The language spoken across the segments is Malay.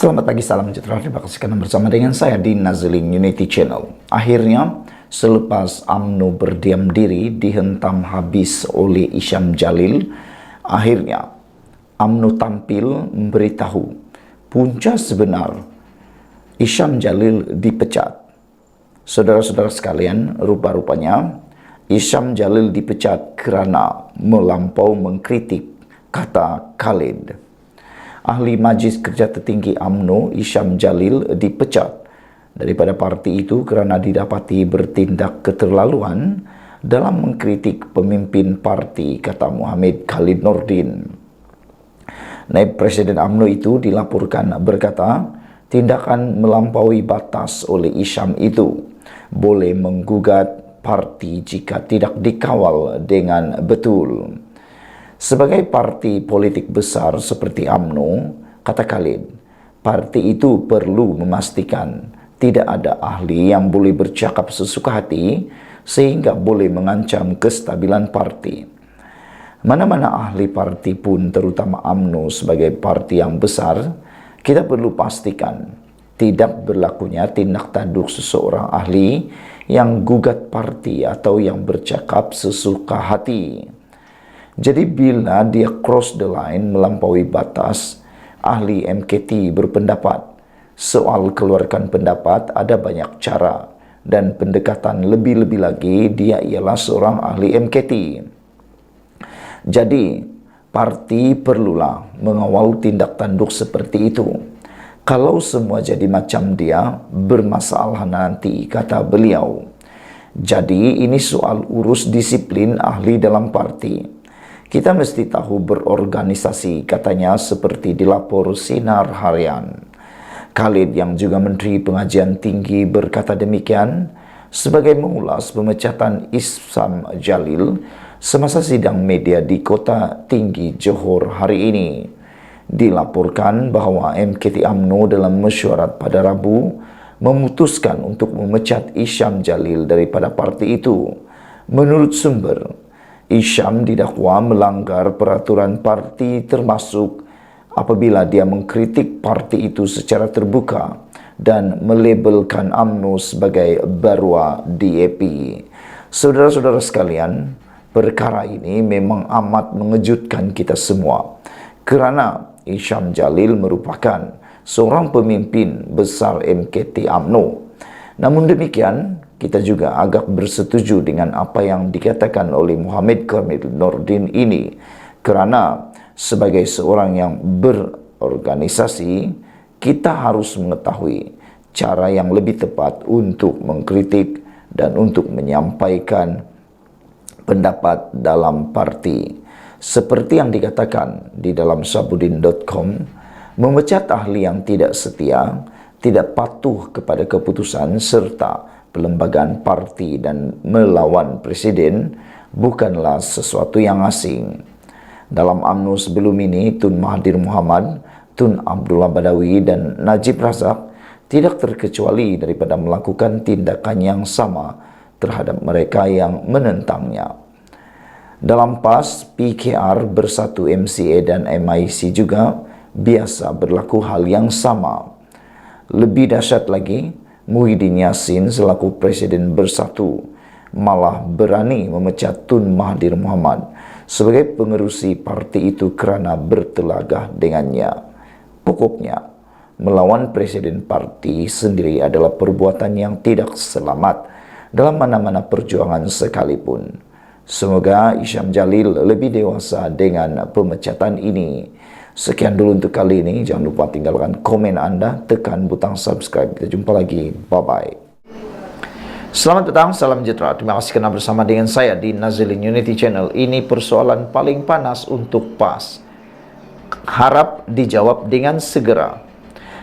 Selamat pagi, salam sejahtera. Terima kasih karena bersama dengan saya di Nazilin Unity Channel. Akhirnya, selepas UMNO berdiam diri dihentam habis oleh Isyam Jalil, akhirnya UMNO tampil memberitahu punca sebenar Isyam Jalil dipecat. Saudara-saudara sekalian, rupa-rupanya Isyam Jalil dipecat kerana melampau mengkritik, kata Khalid. Ahli Majlis Kerja Tertinggi UMNO Isyam Jalil dipecat daripada parti itu kerana didapati bertindak keterlaluan dalam mengkritik pemimpin parti, kata Muhammad Khalid Nordin. Naib Presiden UMNO itu dilaporkan berkata, tindakan melampaui batas oleh Isyam itu boleh menggugat parti jika tidak dikawal dengan betul. Sebagai parti politik besar seperti UMNO, kata Khalid, parti itu perlu memastikan tidak ada ahli yang boleh bercakap sesuka hati sehingga boleh mengancam kestabilan parti. Mana-mana ahli parti pun, terutama UMNO sebagai parti yang besar, kita perlu pastikan tidak berlakunya tindak tanduk seseorang ahli yang gugat parti atau yang bercakap sesuka hati. Jadi bila dia cross the line, melampaui batas, ahli MKT berpendapat soal keluarkan pendapat ada banyak cara dan pendekatan lebih-lebih lagi dia ialah seorang ahli MKT. Jadi parti perlulah mengawal tindak tanduk seperti itu. Kalau semua jadi macam dia, bermasalah nanti, kata beliau. Jadi ini soal urus disiplin ahli dalam parti. Kita mesti tahu berorganisasi, katanya seperti dilapor Sinar Harian. Khalid yang juga Menteri Pengajian Tinggi berkata demikian sebagai mengulas pemecatan Isyam Jalil semasa sidang media di Kota Tinggi Johor hari ini. Dilaporkan bahawa MKT UMNO dalam mesyuarat pada Rabu memutuskan untuk memecat Isyam Jalil daripada parti itu. Menurut sumber, Isyam didakwa melanggar peraturan parti termasuk apabila dia mengkritik parti itu secara terbuka dan melabelkan UMNO sebagai Barua DAP. Saudara-saudara sekalian, perkara ini memang amat mengejutkan kita semua kerana Isyam Jalil merupakan seorang pemimpin besar MKT UMNO. Namun demikian, kita juga agak bersetuju dengan apa yang dikatakan oleh Muhammad Khalid Nordin ini kerana sebagai seorang yang berorganisasi, kita harus mengetahui cara yang lebih tepat untuk mengkritik dan untuk menyampaikan pendapat dalam parti. Seperti yang dikatakan di dalam sabudin.com, memecat ahli yang tidak setia, tidak patuh kepada keputusan serta pelembagaan parti dan melawan presiden bukanlah sesuatu yang asing. Dalam UMNO sebelum ini, Tun Mahathir Mohamad, Tun Abdullah Badawi dan Najib Razak tidak terkecuali daripada melakukan tindakan yang sama terhadap mereka yang menentangnya. Dalam PAS, PKR, Bersatu MCA dan MIC juga biasa berlaku hal yang sama. Lebih dahsyat lagi, Muhyiddin Yassin selaku Presiden Bersatu malah berani memecat Tun Mahathir Mohamad sebagai pengerusi parti itu kerana bertelagah dengannya. Pokoknya, melawan Presiden parti sendiri adalah perbuatan yang tidak selamat dalam mana-mana perjuangan sekalipun. Semoga Isyam Jalil lebih dewasa dengan pemecatan ini. Sekian dulu untuk kali ini. Jangan lupa tinggalkan komen Anda, tekan butang subscribe. Kita jumpa lagi. Bye-bye. Selamat petang, salam sejahtera. Terima kasih kerana bersama dengan saya di Nazilin Unity Channel. Ini persoalan paling panas untuk PAS. Harap dijawab dengan segera.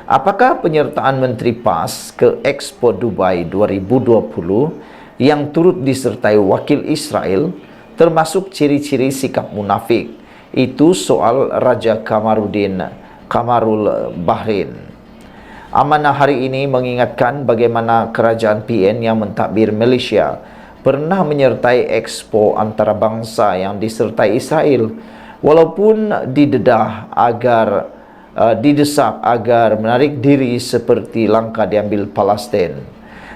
Apakah penyertaan Menteri PAS ke Expo Dubai 2020 yang turut disertai wakil Israel termasuk ciri-ciri sikap munafik? Itu soal Raja Kamarul Bahrain. Amanah hari ini mengingatkan bagaimana kerajaan PN yang mentadbir Malaysia pernah menyertai Expo antarabangsa yang disertai Israel, walaupun didedah agar didesak agar menarik diri seperti langkah diambil Palestin.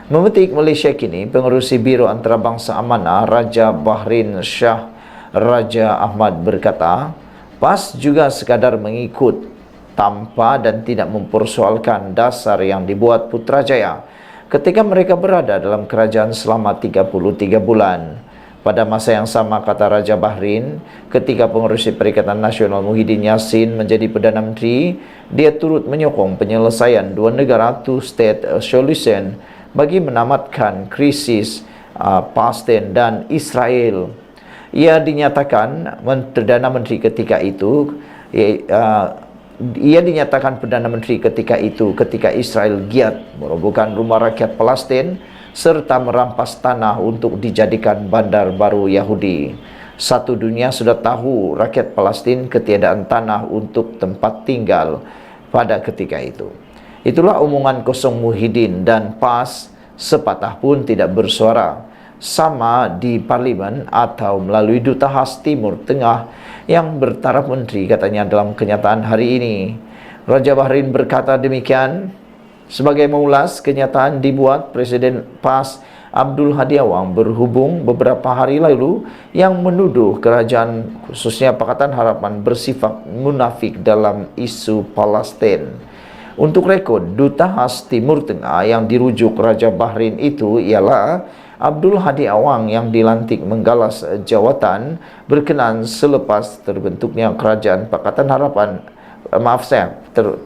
Memetik Malaysia kini, Pengerusi Biro Antarabangsa Amanah Raja Bahrain Shah Raja Ahmad berkata, PAS juga sekadar mengikut tanpa dan tidak mempersoalkan dasar yang dibuat Putrajaya ketika mereka berada dalam kerajaan selama 33 bulan. Pada masa yang sama, kata Raja Bahrain, ketika Pengerusi Perikatan Nasional Muhyiddin Yassin menjadi Perdana Menteri, dia turut menyokong penyelesaian dua negara two-state solution bagi menamatkan krisis Palestin dan Israel. Ia dinyatakan Perdana Menteri ketika itu ketika Israel giat merobohkan rumah rakyat Palestin serta merampas tanah untuk dijadikan bandar baru Yahudi. Satu dunia sudah tahu rakyat Palestin ketiadaan tanah untuk tempat tinggal pada ketika itu. Itulah omongan kosong Muhyiddin, dan PAS sepatah pun tidak bersuara, sama di parlimen atau melalui Duta Khas Timur Tengah yang bertaraf menteri, katanya dalam kenyataan hari ini. Raja Bahrain berkata demikian sebagai mengulas kenyataan dibuat Presiden PAS Abdul Hadi Awang berhubung beberapa hari lalu yang menuduh kerajaan khususnya Pakatan Harapan bersifat munafik dalam isu Palestin. Untuk rekod, Duta Khas Timur Tengah yang dirujuk Raja Bahrain itu ialah Abdul Hadi Awang yang dilantik menggalas jawatan berkenan selepas terbentuknya Kerajaan Pakatan Harapan,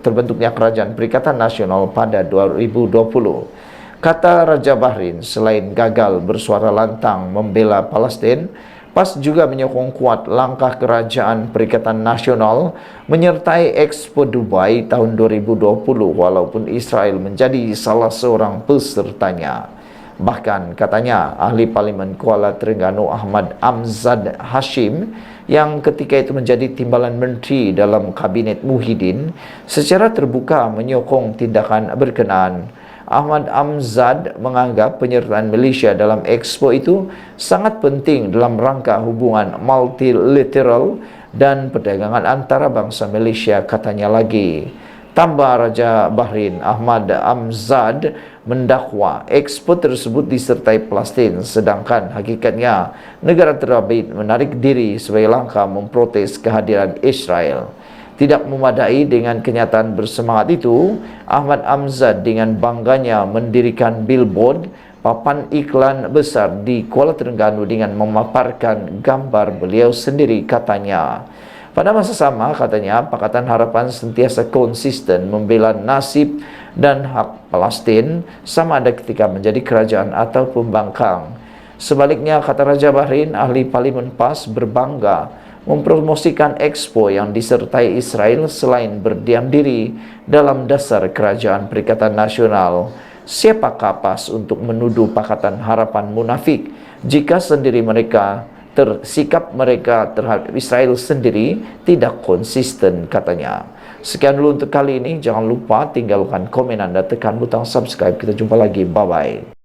terbentuknya Kerajaan Perikatan Nasional pada 2020. Kata Raja Bahrain, selain gagal bersuara lantang membela Palestin, PAS juga menyokong kuat langkah Kerajaan Perikatan Nasional menyertai Expo Dubai tahun 2020 walaupun Israel menjadi salah seorang pesertanya. Bahkan katanya ahli Parlimen Kuala Terengganu Ahmad Amzad Hashim yang ketika itu menjadi timbalan menteri dalam kabinet Muhyiddin secara terbuka menyokong tindakan berkenaan. Ahmad Amzad menganggap penyertaan Malaysia dalam Expo itu sangat penting dalam rangka hubungan multilateral dan perdagangan antara bangsa Malaysia, katanya lagi. Tambah Raja Bahrain Ahmad Amzad mendakwa Expo tersebut disertai Palestin, sedangkan hakikatnya negara terbit menarik diri sebagai langkah memprotes kehadiran Israel. Tidak memadai dengan kenyataan bersemangat itu, Ahmad Amzad dengan bangganya mendirikan billboard papan iklan besar di Kuala Terengganu dengan memaparkan gambar beliau sendiri, katanya. Pada masa sama, katanya, Pakatan Harapan sentiasa konsisten membela nasib dan hak Palestin sama ada ketika menjadi kerajaan atau pembangkang. Sebaliknya, kata Raja Bahrain, ahli Parlimen PAS berbangga mempromosikan Expo yang disertai Israel selain berdiam diri dalam dasar Kerajaan Perikatan Nasional. Siapakah PAS untuk menuduh Pakatan Harapan munafik jika sendiri sikap mereka terhadap Israel sendiri tidak konsisten, katanya. Sekian dulu untuk kali ini. Jangan lupa tinggalkan komen Anda, tekan butang subscribe. Kita jumpa lagi. Bye-bye.